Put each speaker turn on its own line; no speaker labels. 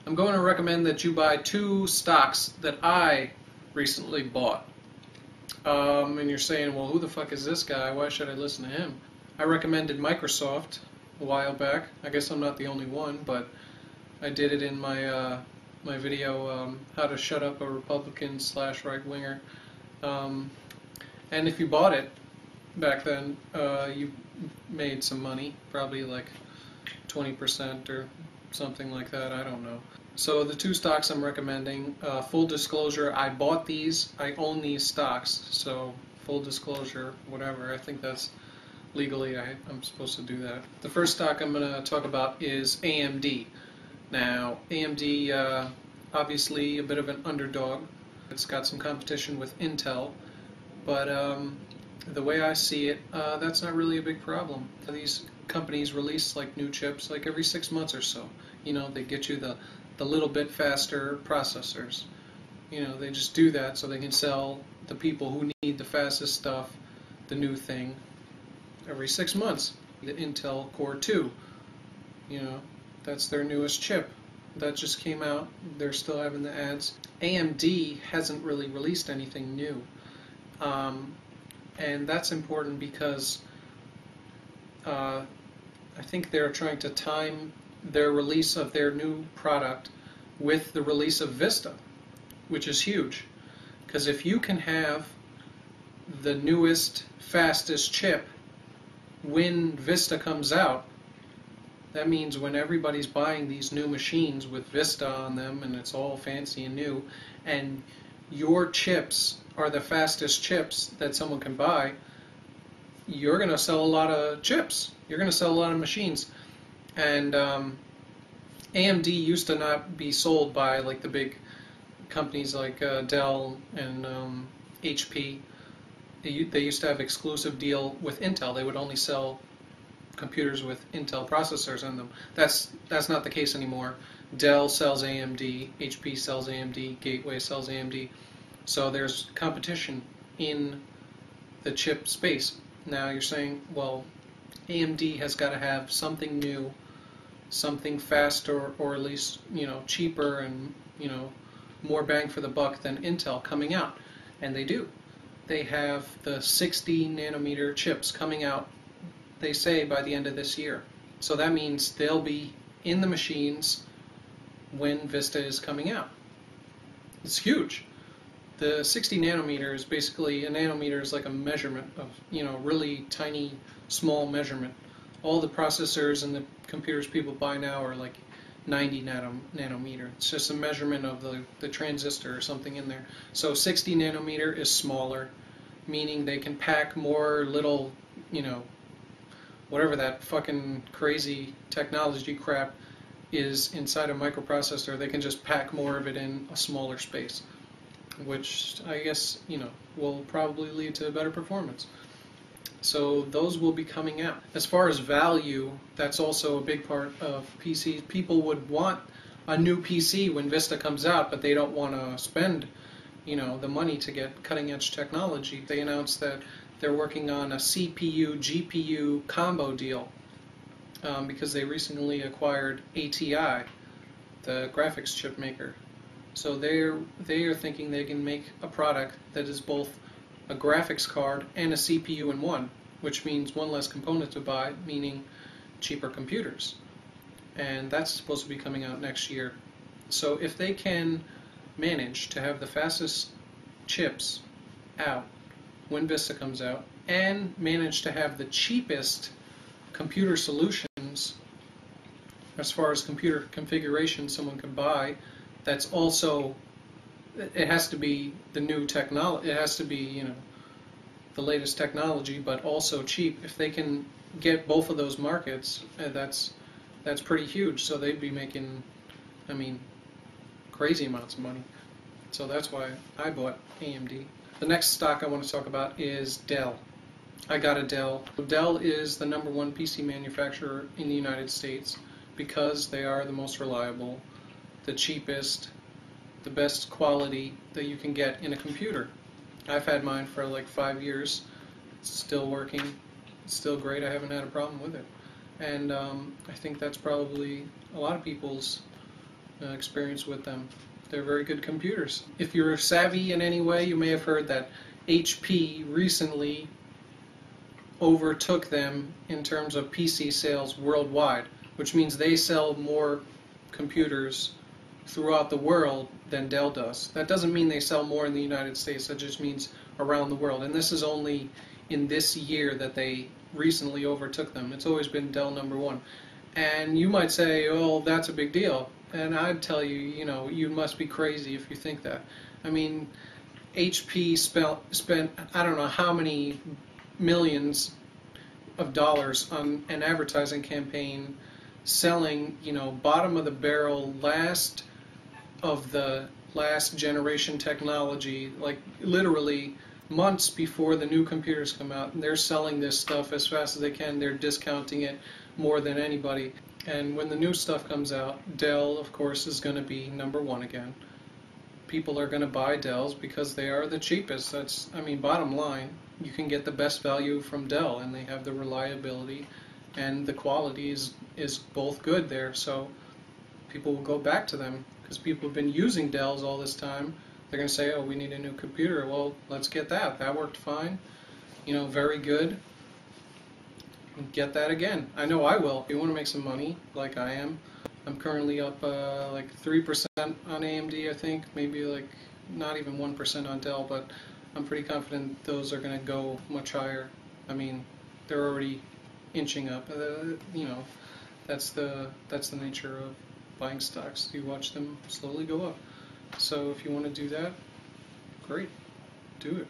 I'm going to recommend that you buy two stocks that I recently bought. And you're saying, well, who the fuck is this guy? Why should I listen to him? I recommended Microsoft a while back. I guess I'm not the only one, but I did it in my my video, How to Shut Up a Republican / Right-Winger. And if you bought it back then, you made some money, probably like 20% or something like that, I don't know. So the two stocks I'm recommending, full disclosure, I bought these, I own these stocks, so full disclosure, whatever, I think that's legally I'm supposed to do that. The first stock I'm going to talk about is AMD. Now, AMD, obviously a bit of an underdog. It's got some competition with Intel, but the way I see it, that's not really a big problem. These companies release like new chips like every 6 months or so. You know, they get you the little bit faster processors. You know, they just do that so they can sell the people who need the fastest stuff, the new thing, every 6 months. The Intel Core 2, you know, that's their newest chip. That just came out. They're still having the ads. AMD hasn't really released anything new. And that's important because I think they're trying to time their release of their new product with the release of Vista, which is huge. Because if you can have the newest, fastest chip when Vista comes out, that means when everybody's buying these new machines with Vista on them and it's all fancy and new, and your chips are the fastest chips that someone can buy, you're going to sell a lot of chips. You're going to sell a lot of machines. And AMD used to not be sold by like the big companies like Dell and HP. They used to have exclusive deal with Intel. They would only sell computers with Intel processors in them. That's not the case anymore. Dell sells AMD, HP sells AMD, Gateway sells AMD. So there's competition in the chip space. Now you're saying, well, AMD has got to have something new, something faster, or at least, you know, cheaper and, you know, more bang for the buck than Intel coming out. And they do. They have the 60 nanometer chips coming out, they say, by the end of this year. So that means they'll be in the machines when Vista is coming out. It's huge. The 60 nanometer is basically, a nanometer is like a measurement of, you know, really tiny, small measurement. All the processors and the computers people buy now are like 90 nanometer. It's just a measurement of the transistor or something in there. So 60 nanometer is smaller, meaning they can pack more little, you know, whatever that fucking crazy technology crap is inside a microprocessor, they can just pack more of it in a smaller space, which I guess, you know, will probably lead to better performance. So those will be coming out. As far as value, that's also a big part of PCs. People would want a new PC when Vista comes out, but they don't want to spend, you know, the money to get cutting-edge technology. They announced that they're working on a CPU-GPU combo deal because they recently acquired ATI, the graphics chip maker. So they are thinking they can make a product that is both a graphics card and a CPU in one, which means one less component to buy, meaning cheaper computers. And that's supposed to be coming out next year. So if they can manage to have the fastest chips out when Vista comes out, and manage to have the cheapest computer solutions as far as computer configuration someone can buy, that's also, it has to be the new technology, it has to be, you know, the latest technology, but also cheap. If they can get both of those markets, that's pretty huge. So they'd be making, I mean, crazy amounts of money. So that's why I bought AMD. The next stock I want to talk about is Dell. I got a Dell. Dell is the #1 PC manufacturer in the United States because they are the most reliable, the cheapest, the best quality that you can get in a computer. I've had mine for like 5 years. It's still working. It's still great. I haven't had a problem with it. And I think that's probably a lot of people's experience with them. They're very good computers. If you're savvy in any way, you may have heard that HP recently overtook them in terms of PC sales worldwide, which means they sell more computers throughout the world than Dell does. That doesn't mean they sell more in the United States, that just means around the world. And this is only in this year that they recently overtook them. It's always been Dell #1. And you might say, oh, that's a big deal. And I'd tell you, you must be crazy if you think that. I mean, HP spent I don't know how many millions of dollars on an advertising campaign selling, bottom of the barrel, last generation technology, like literally months before the new computers come out, and they're selling this stuff as fast as they can. They're discounting it more than anybody. And when the new stuff comes out, Dell, of course, is going to be #1 again. People are going to buy Dells because they are the cheapest. Bottom line, you can get the best value from Dell, and they have the reliability, and the quality is both good there. So people will go back to them because people have been using Dells all this time. They're going to say, oh, we need a new computer. Well, let's get that. That worked fine. Very good. Get that again. I know I will. If you want to make some money, like I am, I'm currently up like 3% on AMD, I think. Maybe like not even 1% on Dell, but I'm pretty confident those are going to go much higher. I mean, they're already inching up. That's the nature of buying stocks. You watch them slowly go up. So if you want to do that, great, do it.